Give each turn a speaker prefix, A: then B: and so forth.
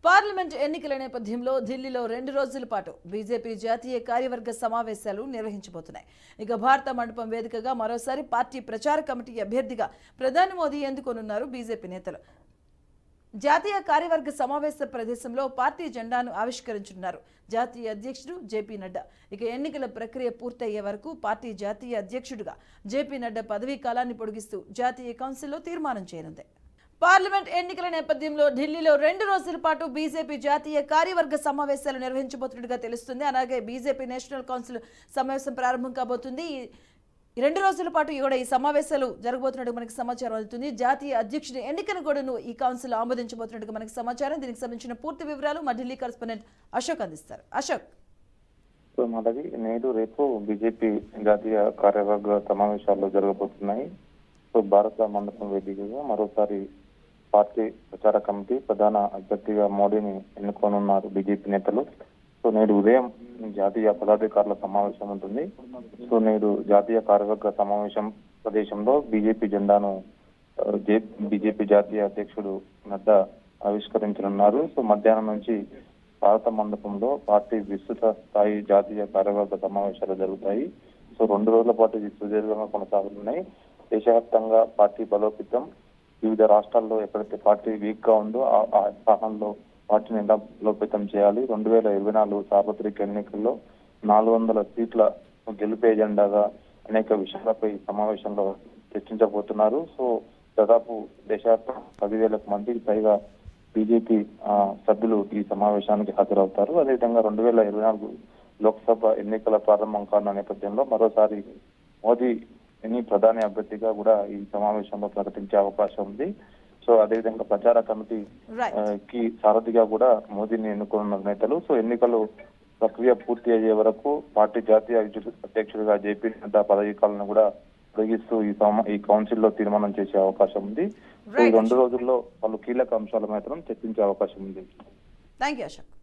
A: Parliament ఎన్నికల నేపథ్యంలో ఢిల్లీలో 2 రోజుల పాటు బీజేపీ జాతీయ కార్యవర్గ సమావేశాలు నిర్వహించబోతున్నాయి. ఇక భారత మండపం వేదికగా మరోసారి పార్టీ ప్రచార కమిటీ అభ్యర్థిగా ప్రధాని మోదీ ఎన్నుకోనున్నారు బీజేపీ నేతలు. జాతీయ కార్యవర్గ సమావేశ ప్రదేశంలో పార్టీ జెండాను ఆవిష్కరించనున్నారు జాతీయ అధ్యక్షుడు జేపీ నడ్డా. ఇక ఎన్నికల ప్రక్రియ పూర్తయ్యే వరకు పార్టీ జాతీయ అధ్యక్షుడిగా జేపీ నడ్డా పదవీ కాలాన్ని పొడిగిస్తూ జాతీయ కౌన్సిల్లో తీర్మానం చేయనుంది. పార్లమెంట్ ఎన్నికల నేపథ్యంలో ఢిల్లీలో 2 రోజుల పాటు బీజేపీ జాతీయ కార్యవర్గ సమావేశాలు నిర్వహించబోతున్నట్టుగా తెలుస్తుంది. అలాగే బీజేపీ నేషనల్ కౌన్సిల్ సమావేశం ప్రారంభం కాబోతుంది. ఈ 2 రోజుల పాటు కూడా ఈ సమావేశాలు జరగబోతున్నట్టు మనకి సమాచారం అందుతుంది. జాతీయ అధ్యక్షుడి ఎన్నికను కూడా ఈ కౌన్సిల్ ఆమోదించబోతున్నట్టుగా మనకి సమాచారం. దీనికి సంబంధించిన పూర్తి వివరాలు మా ఢిల్లీ కరెస్పాండెంట్ అశోక్ అందిస్తారు. అశోక్,
B: మాధవి, నేడు రేపు బీజేపీ జాతీయ కార్యవర్గ సమావేశాలు జరగబోతున్నాయి. భారత మండపం వేదికగా మరోసారి పార్టీ ప్రచార కమిటీ ప్రధాన అభ్యర్థిగా మోడీని ఎన్నుకోనున్నారు బీజేపీ నేతలు. నేడు ఉదయం జాతీయ పదాధికారుల సమావేశం ఉంటుంది. నేడు జాతీయ కార్యవర్గ సమావేశం ప్రదేశంలో బీజేపీ జెండాను బీజేపీ జాతీయ అధ్యక్షుడు నడ్డా ఆవిష్కరించనున్నారు. మధ్యాహ్నం నుంచి భారత మండపంలో పార్టీ విస్తృత స్థాయి జాతీయ కార్యవర్గ సమావేశాలు జరుగుతాయి. 2 రోజుల పాటు ఇది సుదీర్ఘంగా కొనసాగుతున్నాయి. దేశవ్యాప్తంగా పార్టీ బలోపేతం, వివిధ రాష్ట్రాల్లో ఎక్కడైతే పార్టీ వీక్ గా ఉందో ఆ స్థానంలో పార్టీని ఎలా బలోపేతం చేయాలి, 2024 సార్వత్రిక ఎన్నికల్లో 400 సీట్ల గెలుపే ఎజెండాగా అనేక విషయాలపై సమావేశంలో చర్చించబోతున్నారు. దాదాపు దేశవ్యాప్తంగా 10,000 మందికి పైగా బీజేపీ సభ్యులు ఈ సమావేశానికి హాజరవుతారు. అదేవిధంగా 2024 లోక్సభ ఎన్నికల ప్రారంభం కానున్న నేపథ్యంలో మరోసారి మోదీ ప్రధాని అభ్యర్థిగా కూడా ఈ సమావేశంలో ప్రకటించే అవకాశం ఉంది. అదేవిధంగా ప్రచార కమిటీ కి సారథిగా కూడా మోదీని ఎన్నుకున్న నేతలు. ఎన్నికలు ప్రక్రియ పూర్తి అయ్యే వరకు పార్టీ జాతీయ అధ్యక్షుడిగా జేపీ నడ్డా పదవీ కాలను కూడా పొడిగిస్తూ ఈ కౌన్సిల్లో తీర్మానం చేసే అవకాశం ఉంది. ఈ 2 రోజుల్లో పలు కీలక అంశాల మాత్రం చర్చించే అవకాశం ఉంది.
A: థాంక్యూ అశోక్.